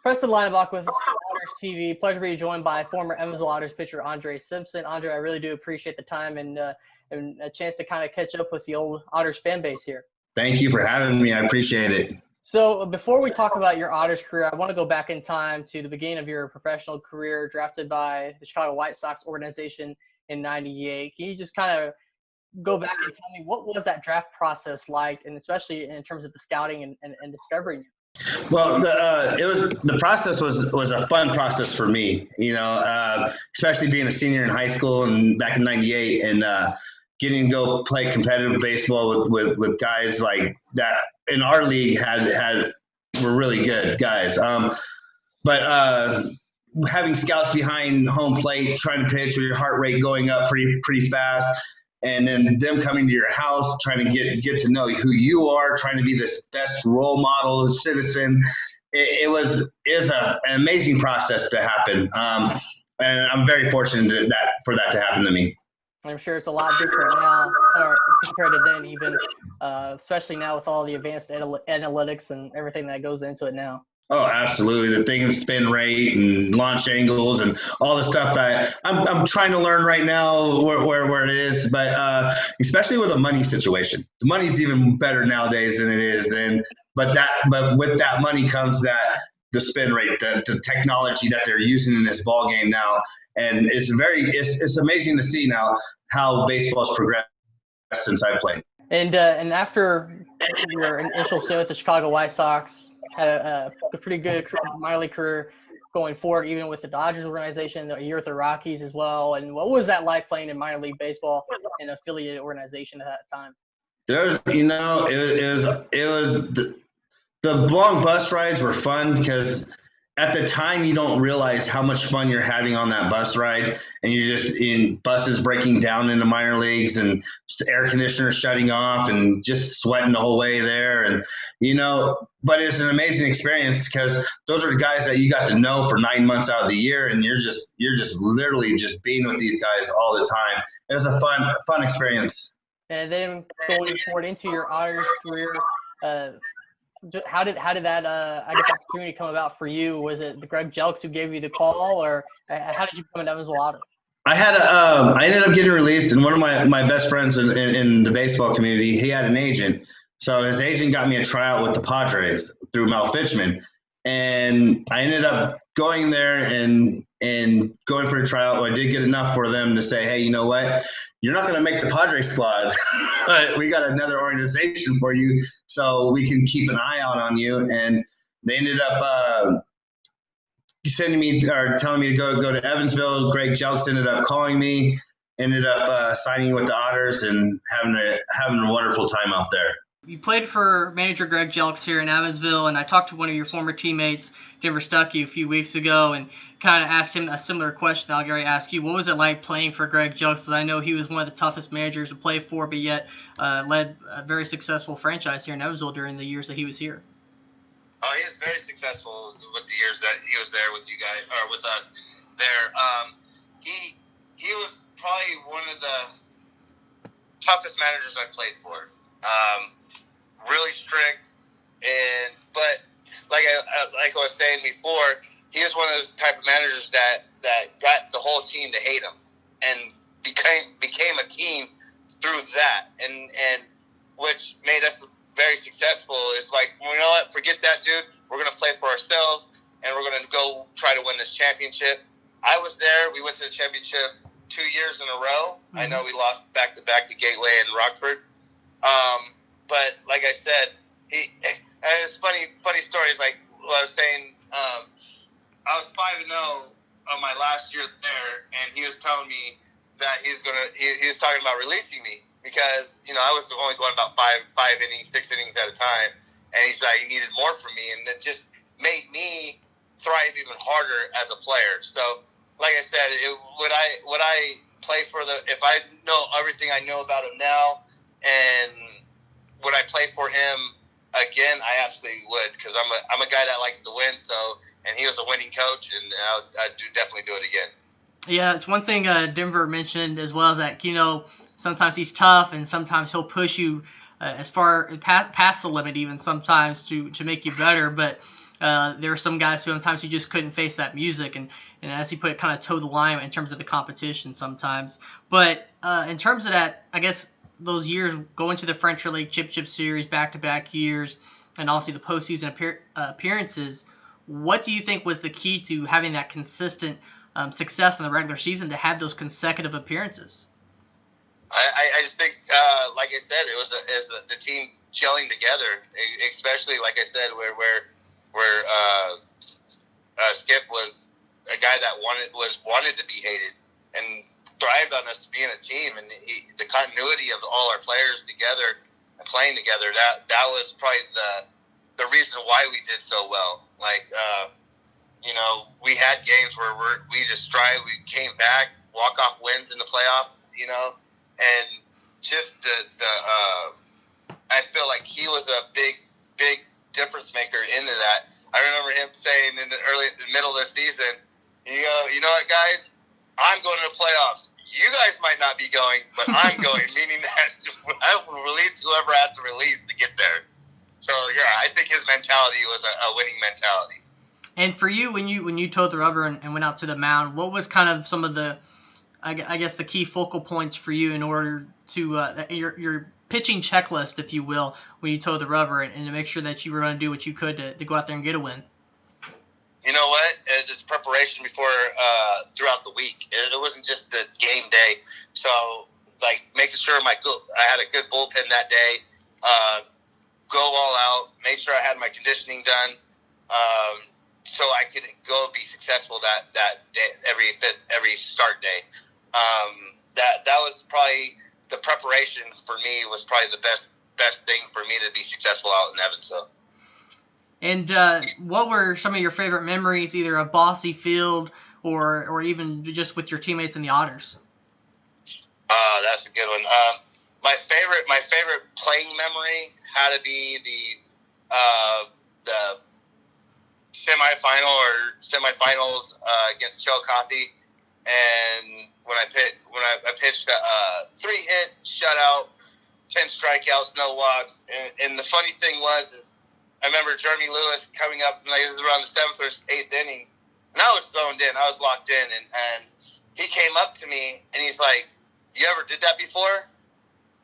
Preston Leinenbach with Otters TV. Pleasure to be joined by former Evansville Otters pitcher Andre Simpson. Andre, I really do appreciate the time and a chance to kind of catch up with the old Otters fan base here. Thank you for having me. I appreciate it. So before we talk about your Otters career, I want to go back in time to the beginning of your professional career, drafted by the Chicago White Sox organization in '98. Can you just kind of go back and tell me what was that draft process like, and especially in terms of the scouting and discovering you? Well, the process was a fun process for me, especially being a senior in high school and back in '98 and getting to go play competitive baseball with guys like that in our league were really good guys. But having scouts behind home plate, trying to pitch with your heart rate going up pretty fast, and then them coming to your house, trying to get to know who you are, trying to be this best role model citizen. It was an amazing process to happen, and I'm very fortunate for that to happen to me. I'm sure it's a lot different now compared to then, even especially now with all the advanced analytics and everything that goes into it now. Oh, absolutely. The thing of spin rate and launch angles and all the stuff that I'm trying to learn right now where it is. But especially with a money situation, the money's even better nowadays than it is then. But with that money comes the spin rate, the technology that they're using in this ball game now. And it's amazing to see now how baseball's progressed since I played. And after your initial stint with the Chicago White Sox, had a pretty good minor league career going forward, even with the Dodgers organization, a year with the Rockies as well. And what was that like playing in minor league baseball in an affiliated organization at that time? It was the long bus rides were fun because at the time you don't realize how much fun you're having on that bus ride, and you're just in buses breaking down in the minor leagues and air conditioners shutting off and just sweating the whole way there. And but it's an amazing experience because those are the guys that you got to know for 9 months out of the year, and you're just literally just being with these guys all the time. It was a fun experience. And then going forward into your Otters career, how did that opportunity come about for you? Was it the Greg Jelks who gave you the call, or how did you become an Evansville Otter? I ended up getting released, and one of my best friends in the baseball community, he had an agent. So his agent got me a tryout with the Padres through Mel Fitchman, and I ended up going there and going for a tryout. I did get enough for them to say, hey, you know what? You're not going to make the Padres squad, but we got another organization for you, so we can keep an eye out on you. And they ended up sending me or telling me to go to Evansville. Greg Jelks ended up calling me, ended up signing with the Otters and having a wonderful time out there. You played for manager Greg Jelks here in Evansville, and I talked to one of your former teammates, Denver Stuckey, a few weeks ago, and kind of asked him a similar question that I'll Gary ask you. What was it like playing for Greg Jelks? Because I know he was one of the toughest managers to play for, but yet led a very successful franchise here in Evansville during the years that he was here. Oh, he was very successful with the years that he was there with you guys, or with us there. He was probably one of the toughest managers I played for. Really strict, but like I was saying before, he was one of those type of managers that got the whole team to hate him and became a team through that, and which made us very successful. It's like, you know what, forget that dude, we're going to play for ourselves and we're going to go try to win this championship. I was there. We went to the championship 2 years in a row. Mm-hmm. I know we lost back-to-back to Gateway and Rockford. But like I said, and it's funny story. It's like what I was saying, I was 5-0 on my last year there, and he was telling me that he was talking about releasing me because, I was only going about 6 innings at a time, and he's like, he needed more from me, and it just made me thrive even harder as a player. So, like I said, would I play for if I know everything I know about him now, and would I play for him again? I absolutely would, because I'm a guy that likes to win. So, and he was a winning coach, and I'd definitely do it again. Yeah, it's one thing Denver mentioned as well, is that sometimes he's tough, and sometimes he'll push you as far past the limit, even sometimes to make you better. But there were some guys who sometimes you just couldn't face that music, and as he put it, kind of toe the line in terms of the competition sometimes. But in terms of that, I guess those years going to the French League Chip Series back-to-back years, and obviously the postseason appearances, what do you think was the key to having that consistent success in the regular season to have those consecutive appearances? I just think, like I said, it was the team gelling together, especially like I said, where Skip was a guy that wanted to be hated and thrived on us being a team, and the continuity of all our players together and playing together, that was probably the reason why we did so well. Like, we had games where we just we came back, walk-off wins in the playoffs, and just I feel like he was a big difference maker into that. I remember him saying in the middle of the season, you know what, guys, I'm going to the playoffs. You guys might not be going, but I'm going, meaning that I will release whoever I have to release to get there. So, yeah, I think his mentality was a winning mentality. And for you, when you toed the rubber and went out to the mound, what was kind of some of the, I guess, the key focal points for you in order to your pitching checklist, if you will, when you toed the rubber, and to make sure that you were going to do what you could to go out there and get a win? You know what? It's preparation before throughout the week. It wasn't just the game day. So, like, making sure I had a good bullpen that day, go all out, make sure I had my conditioning done, so I could go be successful that day, every start day. That was probably the preparation for me was probably the best thing for me to be successful out in Evansville. And what were some of your favorite memories, either of Bosse Field or even just with your teammates in the Otters? That's a good one. My favorite playing memory had to be the semifinals against Chillicothe, and when I pitched a 3-hit shutout, 10 strikeouts, no walks, and the funny thing is I remember Jeremy Lewis coming up, like it was around the 7th or 8th inning, and I was zoned in, I was locked in, and he came up to me and he's like, "You ever did that before?"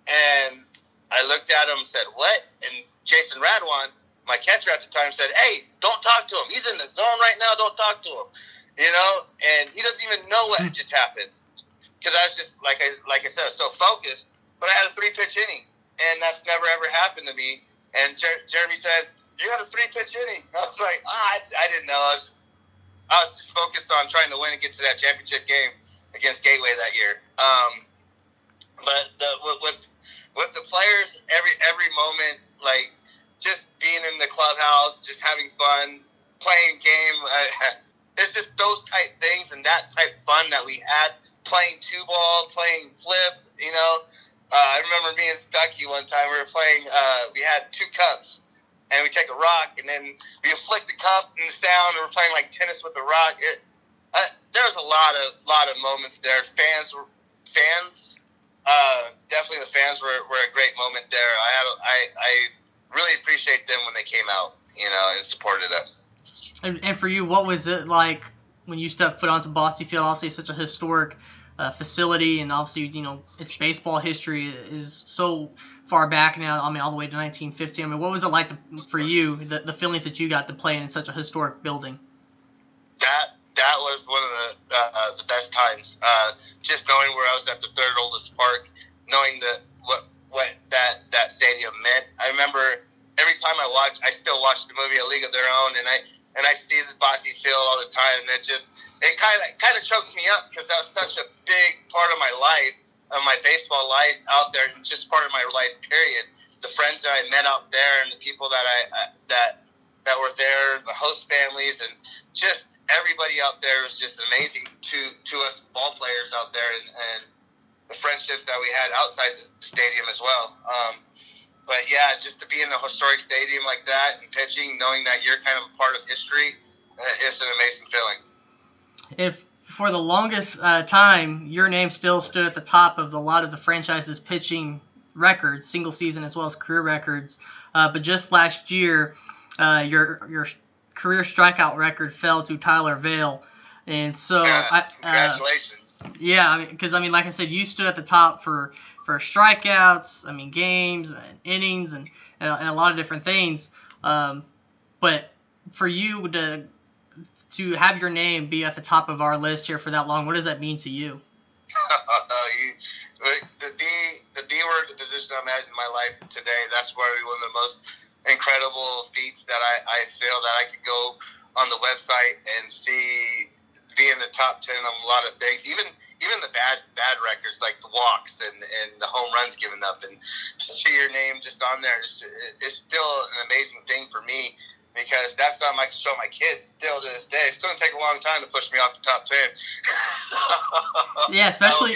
And I looked at him and said, "What?" And Jason Radwan, my catcher at the time, said, "Hey, don't talk to him. He's in the zone right now. Don't talk to him." And he doesn't even know what just happened, because I was just like I said, so focused. But I had a 3-pitch inning, and that's never ever happened to me. And Jeremy said, "You had a 3-pitch inning." I was like, I didn't know. I was just focused on trying to win and get to that championship game against Gateway that year. But with the players, every moment, like just being in the clubhouse, just having fun, playing game. It's just those type things and that type of fun that we had, playing 2-ball, playing flip, I remember me and Stuckey one time, we were playing, we had 2 cups, and we take a rock, and then we flick the cup and the sound, and we're playing like tennis with the rock. There was a lot of moments there. Fans, definitely the fans were a great moment there. I really appreciate them when they came out, and supported us. And for you, what was it like when you stepped foot onto Bosse Field? Obviously, such a historic facility, and obviously, its baseball history is so far back now. I mean, all the way to 1950. I mean, what was it like for you, the feelings that you got to play in such a historic building? That was one of the best times. Just knowing where I was at the 3rd oldest park, knowing what that stadium meant. I remember every time I still watch the movie A League of Their Own, and I see the Bosse Field all the time, and it kind of chokes me up, because that was such a big part of my life, of my baseball life out there, and just part of my life, period. The friends that I met out there, and the people that were there, the host families, and just everybody out there was just amazing to us ball players out there, and the friendships that we had outside the stadium as well. But yeah, just to be in a historic stadium like that and pitching, knowing that you're kind of a part of history, it's an amazing feeling. If for the longest time, your name still stood at the top of a lot of the franchise's pitching records, single season as well as career records, but just last year, your career strikeout record fell to Tyler Vale, and so congratulations. Yeah, I mean, because like I said, you stood at the top for strikeouts. Games and innings and a lot of different things. But for you to have your name be at the top of our list here for that long, what does that mean to you? The B word, the position I'm at in my life today, that's probably one of the most incredible feats that I feel that I could go on the website and be in the top 10 of a lot of things, even the bad records like the walks and the home runs given up, and to see your name just on there is still an amazing thing for me, because that's something I can show my kids still to this day. It's going to take a long time to push me off the top 10. Yeah, especially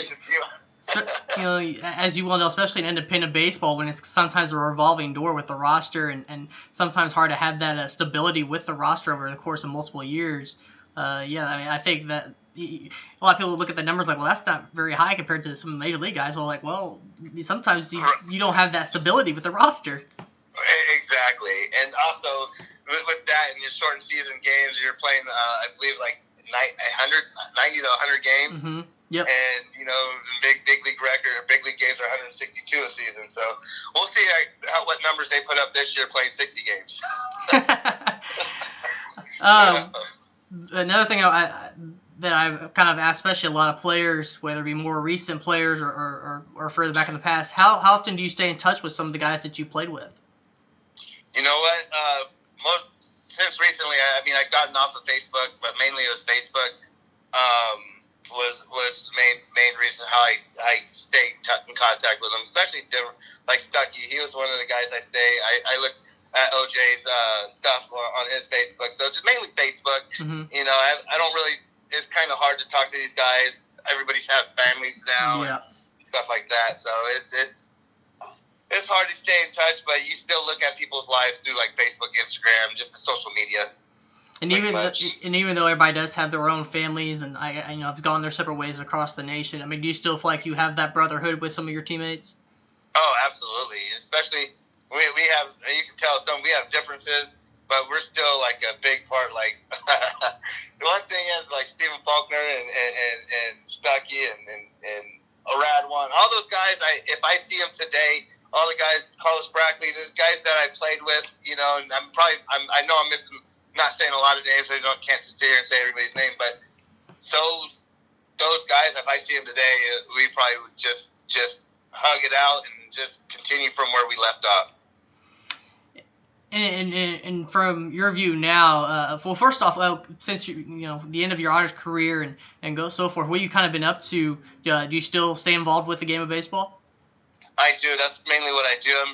as you well know, especially in independent baseball, when it's sometimes a revolving door with the roster, and sometimes hard to have that stability with the roster over the course of multiple years. I think that a lot of people look at the numbers like, well, that's not very high compared to some major league guys. Well, sometimes you don't have that stability with the roster. Exactly, and also with that in your shortened season games, you're playing, I believe, like 90 to 100 games. Mm-hmm. Yep. And big league games are 162 a season. So we'll see what numbers they put up this year playing 60 games. Another thing that I've kind of asked, especially a lot of players, whether it be more recent players or further back in the past, how often do you stay in touch with some of the guys that you played with? You know what? Since recently, I've gotten off of Facebook, but mainly it was Facebook. Was main reason how I stayed in contact with him, especially like Stuckey. He was one of the guys I looked at OJ's stuff on his Facebook, so just mainly Facebook. Mm-hmm. I don't really. It's kind of hard to talk to these guys. Everybody's have families now, and stuff like that. So it's hard to stay in touch, but you still look at people's lives through like Facebook, Instagram, just the social media. And even though everybody does have their own families, and I've gone their separate ways across the nation, do you still feel like you have that brotherhood with some of your teammates? Oh, absolutely. Especially we have, you can tell we have differences, but we're still like a big part. Like the one thing is like Stephen Faulkner and Stuckey and Oradwan, all those guys. If I see them today, all the guys, Carlos Brackley, the guys that I played with, and I know I'm missing. Not saying a lot of names, can't just sit here and say everybody's name, but those guys, if I see them today, we probably would just hug it out and just continue from where we left off. And from your view now, well, first off, since the end of your Otters career and go so forth, what you kind of been up to? Do you still stay involved with the game of baseball? I do. That's mainly what I do.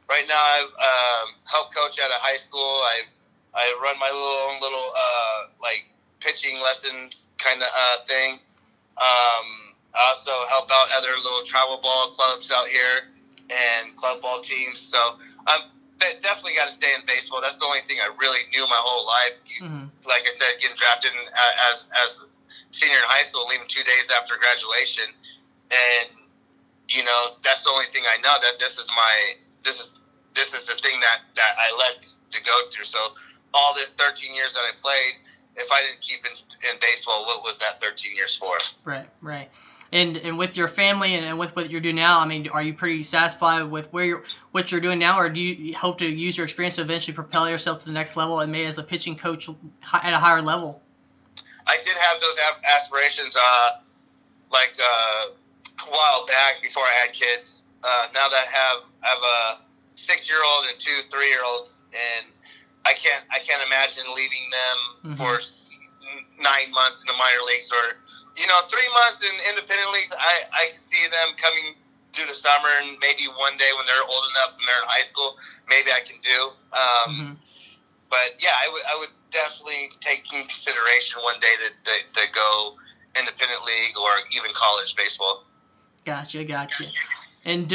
Right now, I help coach at a high school. I run my own little like pitching lessons kind of thing. I also help out other little travel ball clubs out here and club ball teams. So I'm definitely got to stay in baseball. That's the only thing I really knew my whole life. Mm-hmm. Like I said, getting drafted as senior in high school, leaving 2 days after graduation, and that's the only thing I know. That this is the thing that I led to go through. So all the 13 years that I played, if I didn't keep in baseball, what was that 13 years for? Right. And with your family and with what you're doing now, are you pretty satisfied with what you're doing now, or do you hope to use your experience to eventually propel yourself to the next level and maybe as a pitching coach at a higher level? I did have those aspirations like a while back before I had kids. Now that I have a 6-year-old and 2 3-year-olds, and I can't imagine leaving them for 9 months in the minor leagues, or 3 months in independent leagues. I can see them coming through the summer, and maybe one day when they're old enough and they're in high school, maybe I can do. But yeah, I would definitely take in consideration one day to go independent league or even college baseball. Gotcha. And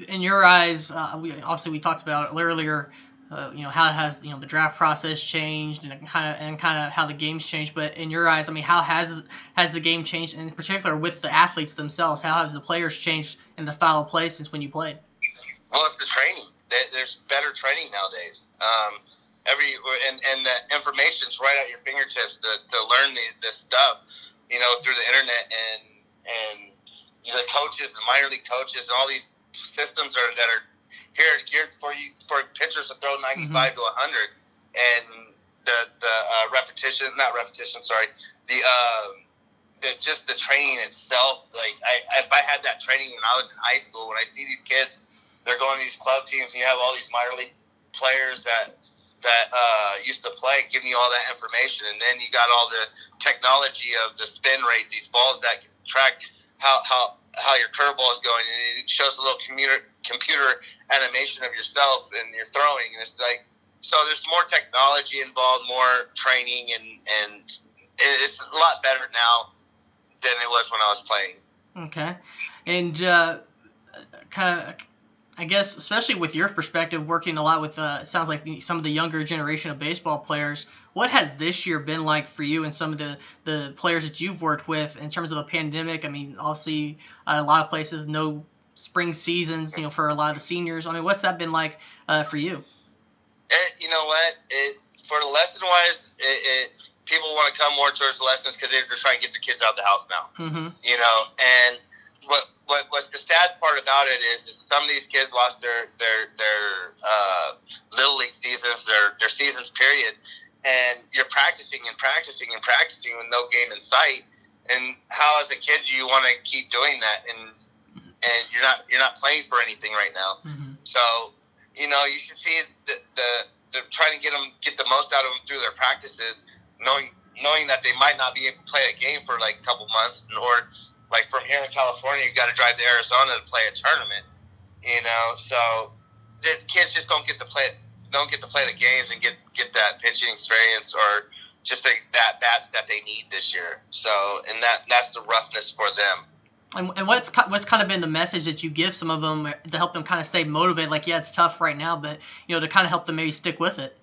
in your eyes, we talked about it earlier. How has the draft process changed and kind of how the game's changed. But in your eyes, how has the game changed, in particular with the athletes themselves? How have the players changed in the style of play since when you played? Well, it's the training. There's better training nowadays. and the information's right at your fingertips to learn this stuff, through the internet and the coaches, the minor league coaches, and all these systems that are here geared for pitchers to throw 95 to 100, and the just the training itself. Like if I had that training when I was in high school, when I see these kids, they're going to these club teams, and you have all these minor league players that used to play, giving you all that information, and then you got all the technology of the spin rate, these balls that can track how your curveball is going, and it shows a little computer animation of yourself and your throwing, and it's like, so there's more technology involved, more training, and it's a lot better now than it was when I was playing. Okay, and kind of, I guess, especially with your perspective, working a lot with, it sounds like some of the younger generation of baseball players, what has this year been like for you and some of the players that you've worked with in terms of the pandemic? I mean, obviously, a lot of places, no spring seasons, for a lot of the seniors. I mean, what's that been like for you? You know what? For the lesson-wise, people want to come more towards the lessons because they're just trying to get their kids out of the house now. Mm-hmm. And what's the sad part about it is some of these kids lost their little league seasons, their seasons period, and you're practicing and practicing and practicing with no game in sight. And how, as a kid, do you want to keep doing that? And you're not playing for anything right now. Mm-hmm. So you should see the trying to get the most out of them through their practices, knowing that they might not be able to play a game for like a couple months, or like from here in California, you got to drive to Arizona to play a tournament. So the kids just don't get to play the games and get that pitching experience or just that bats that they need this year. So, and that's the roughness for them. And what's kind of been the message that you give some of them to help them kind of stay motivated? Like, yeah, it's tough right now, but to kind of help them maybe stick with it.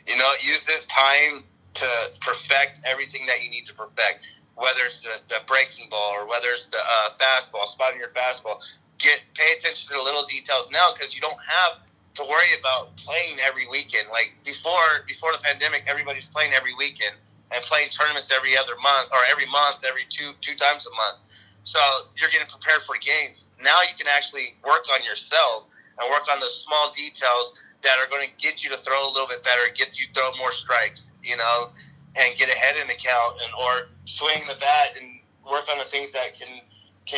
Use this time to perfect everything that you need to perfect. Whether it's the breaking ball or whether it's the fastball, spotting your fastball. Pay attention to the little details now, because you don't have to worry about playing every weekend. Like before the pandemic, everybody's playing every weekend and playing tournaments every other month, or every month, every two times a month. So you're getting prepared for games. Now you can actually work on yourself and work on those small details that are going to get you to throw a little bit better, get you throw more strikes, and get ahead in the count, or swing the bat and work on the things that can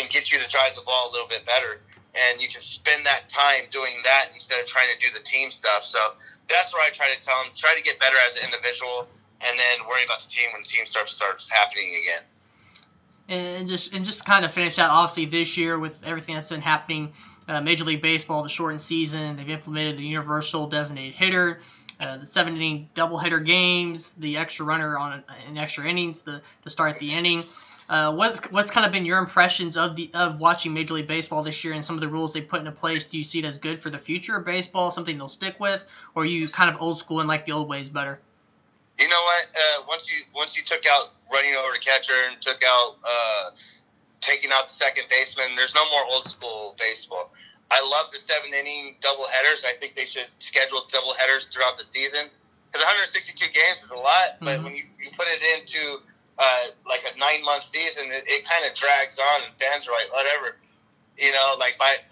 get you to drive the ball a little bit better. And you can spend that time doing that instead of trying to do the team stuff. So that's what I try to tell them. Try to get better as an individual, and then worry about the team when the team starts happening again. And just kind of finish out, obviously, this year with everything that's been happening, Major League Baseball, the shortened season, they've implemented the universal designated hitter, the 7-inning doubleheader games, the extra runner in extra innings to start the inning. What's kind of been your impressions of watching Major League Baseball this year and some of the rules they put into place? Do you see it as good for the future of baseball, something they'll stick with, or are you kind of old school and like the old ways better? You know what? Once you took out running over the catcher and took out taking out the second baseman, there's no more old school baseball. I love the 7-inning doubleheaders. I think they should schedule doubleheaders throughout the season, because 162 games is a lot. But when you put it into like a 9-month season, it kind of drags on, and fans are like, whatever. Like by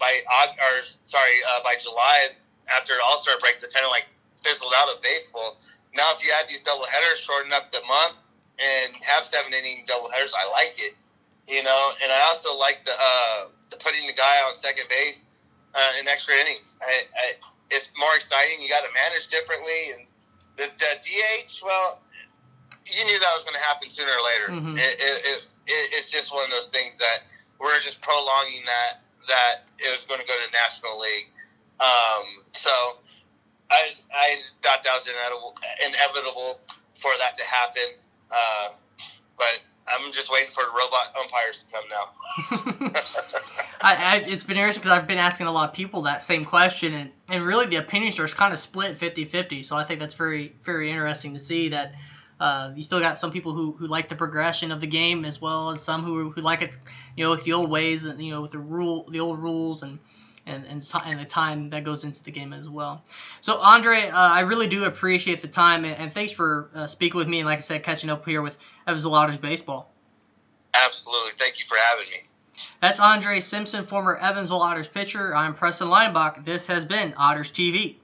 July, after All-Star break, they're kind of like fizzled out of baseball. Now, if you add these doubleheaders, shorten up the month, and have 7-inning doubleheaders, I like it. And I also like the putting the guy on second base in extra innings. It's more exciting. You got to manage differently, and the DH. Well, you knew that was going to happen sooner or later. Mm-hmm. It's just one of those things that we're just prolonging that it was going to go to the National League. So I thought that was inevitable for that to happen. But I'm just waiting for the robot umpires to come now. It's been interesting because I've been asking a lot of people that same question, and really the opinions are kind of split 50-50. So I think that's very, very interesting to see that you still got some people who like the progression of the game, as well as some who like it, with the old ways and with the old rules and and the time that goes into the game as well. So, Andre, I really do appreciate the time, and thanks for speaking with me, and like I said, catching up here with Evansville Otters baseball. Absolutely. Thank you for having me. That's Andre Simpson, former Evansville Otters pitcher. I'm Preston Leinenbach. This has been Otters TV.